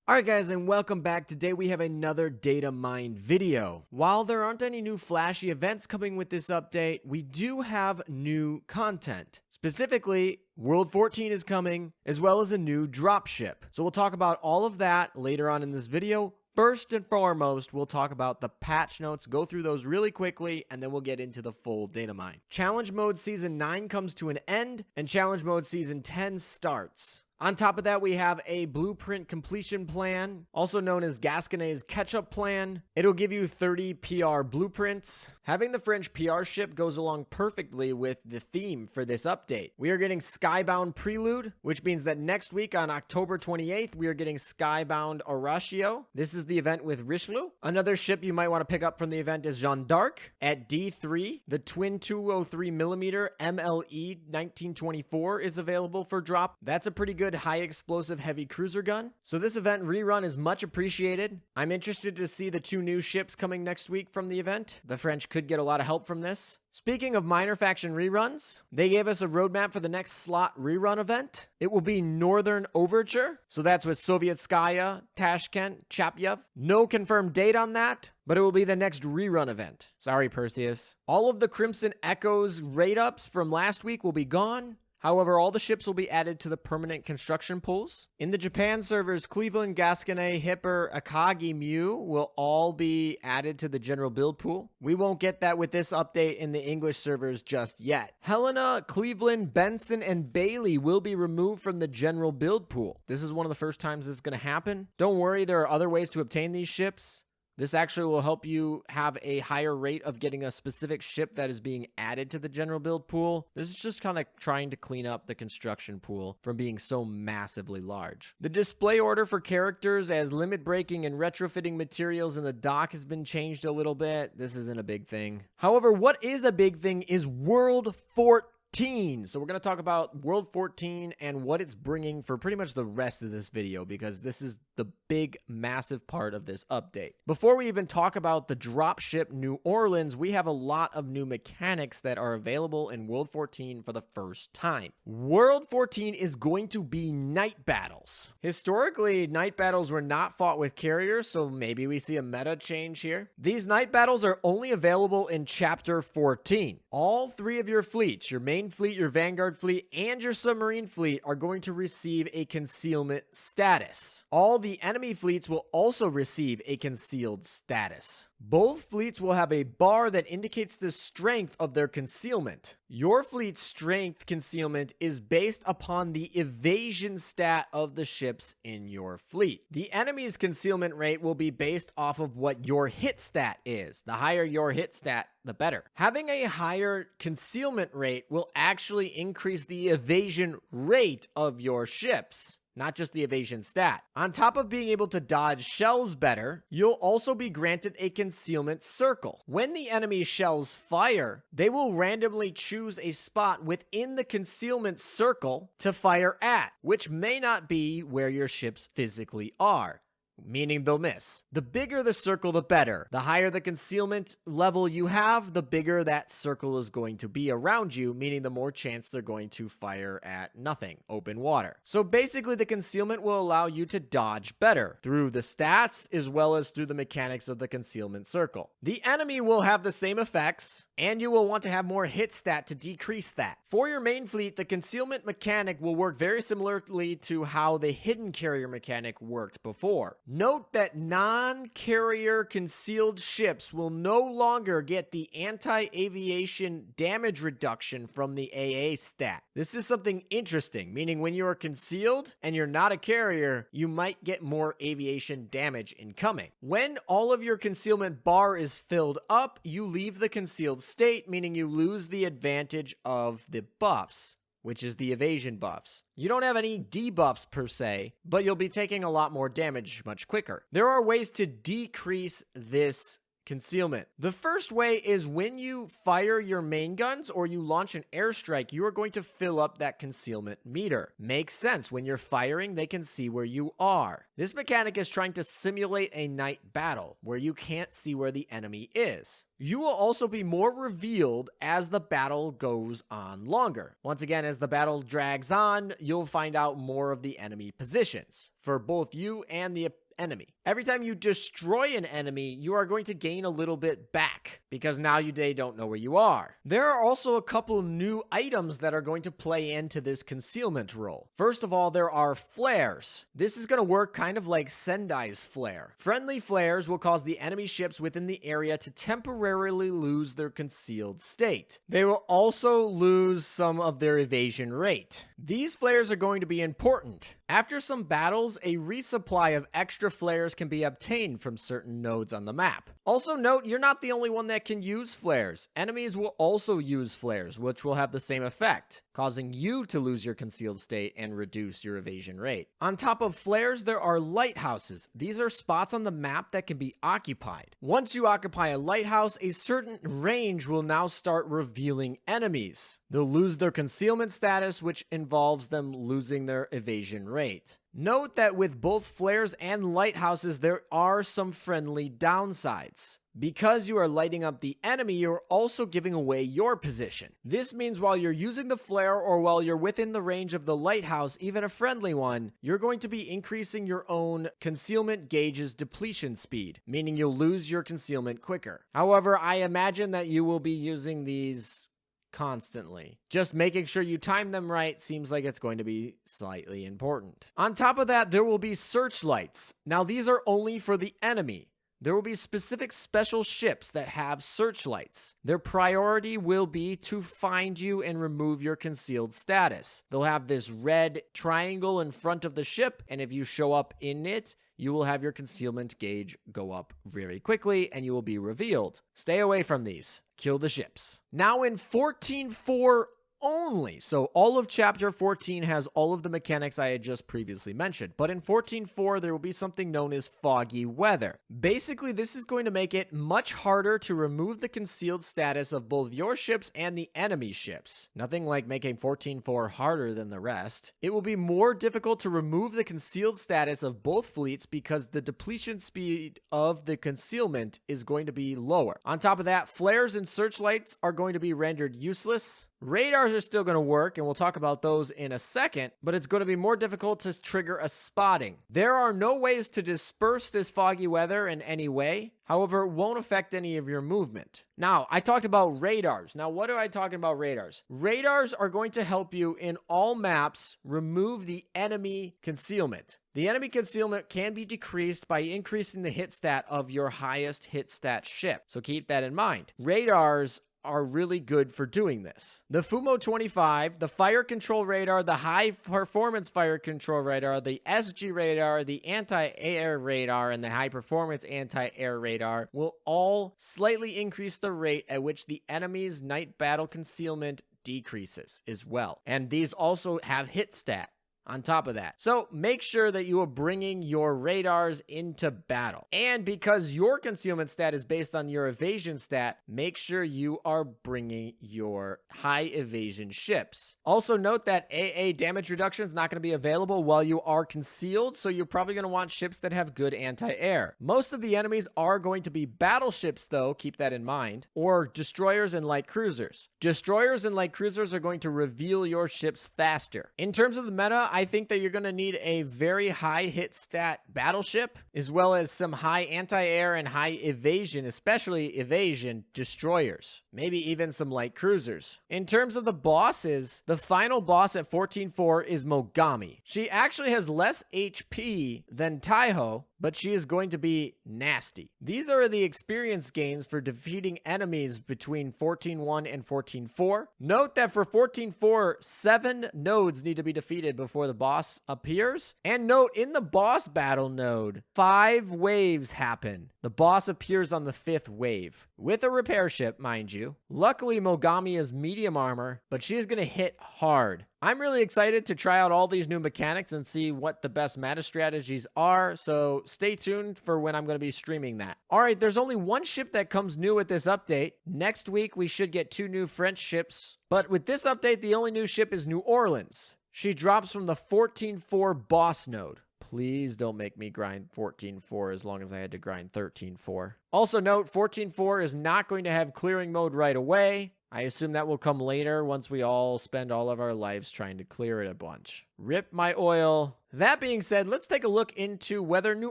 Alright guys, and welcome back. Today we have another data mine video. While there aren't any new flashy events coming with this update, we do have new content. Specifically, World 14 is coming, as well as a new dropship. So we'll talk about all of that later on in this video. First and foremost, we'll talk about the patch notes, go through those really quickly, and then we'll get into the full data mine. Challenge Mode Season 9 comes to an end, and Challenge Mode Season 10 starts. On top of that, we have a blueprint completion plan, also known as Gasconet's catch-up plan. It'll give you 30 PR blueprints. Having the French PR ship goes along perfectly with the theme for this update. We are getting Skybound Prelude, which means that next week on October 28th, we are getting Skybound Horatio. This is the event with Richelieu. Another ship you might want to pick up from the event is Jeanne d'Arc. At D3, the twin 203mm MLE 1924 is available for drop. That's a pretty good high explosive heavy cruiser gun. So this event rerun is much appreciated. I'm interested to see the two new ships coming next week from the event. The French could get a lot of help from this. Speaking of minor faction reruns, they gave us a roadmap for the next slot rerun event. It will be Northern Overture. So that's with Sovietskaya, Tashkent, Chapyev. No confirmed date on that, but it will be the next rerun event. Sorry, Perseus. All of the Crimson Echoes rate ups from last week will be gone. However, all the ships will be added to the permanent construction pools. In the Japan servers, Cleveland, Gasconet, Hipper, Akagi, Mew will all be added to the general build pool. We won't get that with this update in the English servers just yet. Helena, Cleveland, Benson, and Bailey will be removed from the general build pool. This is one of the first times this is going to happen. Don't worry, there are other ways to obtain these ships. This actually will help you have a higher rate of getting a specific ship that is being added to the general build pool. This is just kind of trying to clean up the construction pool from being so massively large. The display order for characters as limit breaking and retrofitting materials in the dock has been changed a little bit. This isn't a big thing. However, what is a big thing is World 14. So we're going to talk about World 14 and what it's bringing for pretty much the rest of this video, because this is the big, massive part of this update. Before we even talk about the dropship New Orleans, we have a lot of new mechanics that are available in World 14 for the first time. World 14 is going to be night battles. Historically, night battles were not fought with carriers, so maybe we see a meta change here. These night battles are only available in Chapter 14. All three of your fleets, your main fleet, your vanguard fleet, and your submarine fleet are going to receive a concealment status. All the enemy fleets will also receive a concealed status. Both fleets will have a bar that indicates the strength of their concealment. Your fleet's strength concealment is based upon the evasion stat of the ships in your fleet. The enemy's concealment rate will be based off of what your hit stat is. The higher your hit stat, the better. Having a higher concealment rate will actually increase the evasion rate of your ships, not just the evasion stat. On top of being able to dodge shells better, you'll also be granted a concealment circle. When the enemy shells fire, they will randomly choose a spot within the concealment circle to fire at, which may not be where your ships physically are, meaning they'll miss. The bigger the circle, the better. The higher the concealment level you have, the bigger that circle is going to be around you, meaning the more chance they're going to fire at nothing, open water. So basically, the concealment will allow you to dodge better through the stats as well as through the mechanics of the concealment circle. The enemy will have the same effects, and you will want to have more hit stat to decrease that. For your main fleet, the concealment mechanic will work very similarly to how the hidden carrier mechanic worked before. Note that non-carrier concealed ships will no longer get the anti-aviation damage reduction from the AA stat. This is something interesting, meaning when you are concealed and you're not a carrier, you might get more aviation damage incoming. When all of your concealment bar is filled up, you leave the concealed state, meaning you lose the advantage of the buffs, which is the evasion buffs. You don't have any debuffs per se, but you'll be taking a lot more damage much quicker. There are ways to decrease this concealment. The first way is when you fire your main guns or you launch an airstrike, you are going to fill up that concealment meter. Makes sense. When you're firing, they can see where you are. This mechanic is trying to simulate a night battle where you can't see where the enemy is. You will also be more revealed as the battle goes on longer. Once again, as the battle drags on, you'll find out more of the enemy positions for both you and the enemy. Every time you destroy an enemy, you are going to gain a little bit back because now they don't know where you are. There are also a couple new items that are going to play into this concealment role. First of all, there are flares. This is going to work kind of like Sendai's flare. Friendly flares will cause the enemy ships within the area to temporarily lose their concealed state. They will also lose some of their evasion rate. These flares are going to be important. After some battles, a resupply of extra flares can be obtained from certain nodes on the map. Also note, you're not the only one that can use flares. Enemies will also use flares, which will have the same effect, causing you to lose your concealed state and reduce your evasion rate. On top of flares, there are lighthouses. These are spots on the map that can be occupied. Once you occupy a lighthouse, a certain range will now start revealing enemies. They'll lose their concealment status, which involves them losing their evasion rate. Note that with both flares and lighthouses, there are some friendly downsides. Because you are lighting up the enemy, you're also giving away your position. This means while you're using the flare or while you're within the range of the lighthouse, even a friendly one, you're going to be increasing your own concealment gauge's depletion speed, meaning you'll lose your concealment quicker. However, I imagine that you will be using these constantly. Just making sure you time them right seems like it's going to be slightly important. On top of that, there will be searchlights. Now, these are only for the enemy. There will be specific special ships that have searchlights. Their priority will be to find you and remove your concealed status. They'll have this red triangle in front of the ship, and if you show up in it, you will have your concealment gauge go up very quickly and you will be revealed. Stay away from these. Kill the ships. Now in 14.4 only. So all of chapter 14 has all of the mechanics I had just previously mentioned. But in 14.4, there will be something known as foggy weather. Basically, this is going to make it much harder to remove the concealed status of both your ships and the enemy ships. Nothing like making 14.4 harder than the rest. It will be more difficult to remove the concealed status of both fleets because the depletion speed of the concealment is going to be lower. On top of that, flares and searchlights are going to be rendered useless. Radars are still going to work, and we'll talk about those in a second, but it's going to be more difficult to trigger a spotting. There are no ways to disperse this foggy weather in any way. However, it won't affect any of your movement. Now, I talked about radars. Now, what am I talking about radars? Radars are going to help you in all maps remove the enemy concealment. The enemy concealment can be decreased by increasing the hit stat of your highest hit stat ship. So keep that in mind. Radars are really good for doing this. The Fumo 25, the fire control radar, the high performance fire control radar, the SG radar, the anti-air radar, and the high performance anti-air radar will all slightly increase the rate at which the enemy's night battle concealment decreases as well. And these also have hit stat on top of that. So make sure that you are bringing your radars into battle. And because your concealment stat is based on your evasion stat, make sure you are bringing your high evasion ships. Also note that AA damage reduction is not going to be available while you are concealed, so you're probably going to want ships that have good anti-air. Most of the enemies are going to be battleships though, keep that in mind, or destroyers and light cruisers. Destroyers and light cruisers are going to reveal your ships faster. In terms of the meta, I think that you're going to need a very high hit stat battleship, as well as some high anti-air and high evasion, especially evasion destroyers. Maybe even some light cruisers. In terms of the bosses, the final boss at 14.4 is Mogami. She actually has less HP than Taiho, but she is going to be nasty. These are the experience gains for defeating enemies between 14.1 and 14.4. Note that for 14.4, 7 nodes need to be defeated before before the boss appears. And note, in the boss battle node, 5 waves happen. The boss appears on the 5th wave, with a repair ship, mind you. Luckily, Mogami is medium armor, but she is going to hit hard. I'm really excited to try out all these new mechanics and see what the best meta strategies are, so stay tuned for when I'm going to be streaming that. Alright, there's only one ship that comes new with this update. Next week, we should get 2 new French ships, but with this update, the only new ship is New Orleans. She drops from the 14.4 boss node. Please don't make me grind 14.4 as long as I had to grind 13.4. Also note, 14.4 is not going to have clearing mode right away. I assume that will come later once we all spend all of our lives trying to clear it a bunch. Rip my oil. That being said, let's take a look into whether New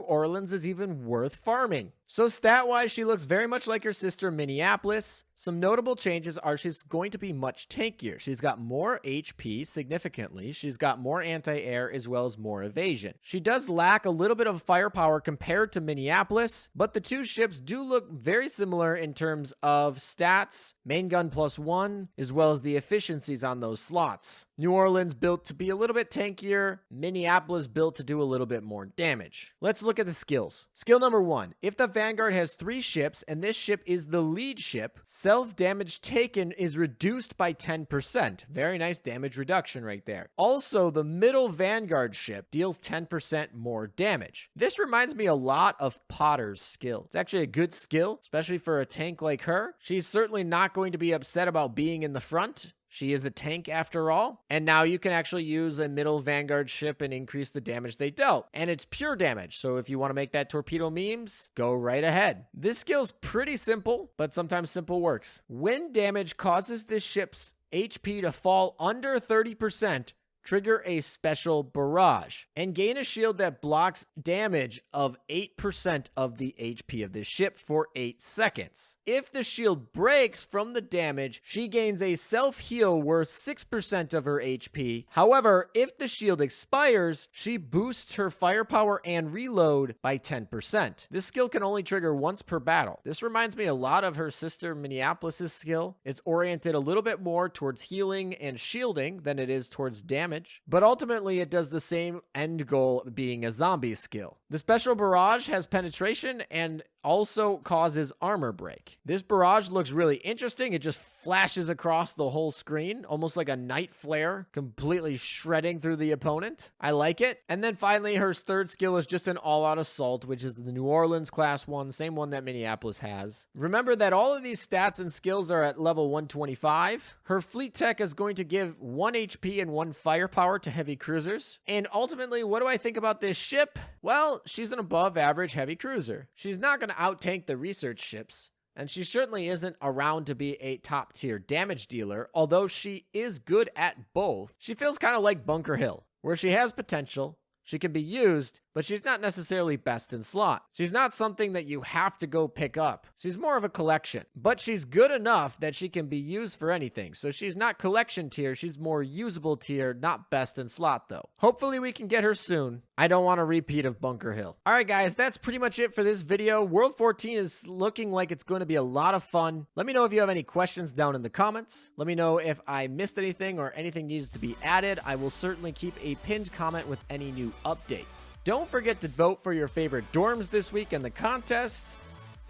Orleans is even worth farming. So stat-wise, she looks very much like her sister Minneapolis. Some notable changes are she's going to be much tankier. She's got more HP significantly. She's got more anti-air as well as more evasion. She does lack a little bit of firepower compared to Minneapolis, but the 2 ships do look very similar in terms of stats, main gun +1, as well as the efficiencies on those slots. New Orleans built to be a little bit tankier, Minneapolis built to do a little bit more damage. Let's look at the skills. Skill number 1. If the Vanguard has 3 ships and this ship is the lead ship, self-damage taken is reduced by 10%. Very nice damage reduction right there. Also, the middle Vanguard ship deals 10% more damage. This reminds me a lot of Potter's skill. It's actually a good skill, especially for a tank like her. She's certainly not going to be upset about being in the front. She is a tank after all, and now you can actually use a middle Vanguard ship and increase the damage they dealt. And it's pure damage, so if you want to make that torpedo memes, go right ahead. This skill's pretty simple, but sometimes simple works. When damage causes this ship's HP to fall under 30%, trigger a special barrage and gain a shield that blocks damage of 8% of the HP of this ship for 8 seconds. If the shield breaks from the damage, she gains a self-heal worth 6% of her HP. However, if the shield expires, she boosts her firepower and reload by 10%. This skill can only trigger once per battle. This reminds me a lot of her sister Minneapolis' skill. It's oriented a little bit more towards healing and shielding than it is towards damage. But ultimately, it does the same end goal being a zombie skill. The special barrage has penetration and also causes armor break. This barrage looks really interesting. It just flashes across the whole screen, almost like a night flare, completely shredding through the opponent. I like it. And then finally, her 3rd skill is just an all-out assault, which is the New Orleans class 1, same one that Minneapolis has. Remember that all of these stats and skills are at level 125. Her fleet tech is going to give 1 HP and 1 firepower to heavy cruisers. And ultimately, what do I think about this ship? Well, she's an above average heavy cruiser. She's not going to out-tank the research ships, and she certainly isn't around to be a top tier damage dealer, although she is good at both. She feels kind of like Bunker Hill, where she has potential, she can be used, but she's not necessarily best in slot. She's not something that you have to go pick up. She's more of a collection, but she's good enough that she can be used for anything. So she's not collection tier, she's more usable tier, not best in slot though. Hopefully we can get her soon. I don't want a repeat of Bunker Hill. All right, guys, that's pretty much it for this video. World 14 is looking like it's going to be a lot of fun. Let me know if you have any questions down in the comments. Let me know if I missed anything or anything needs to be added. I will certainly keep a pinned comment with any new updates. Don't forget to vote for your favorite dorms this week in the contest.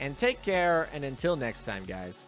And take care, and until next time, guys.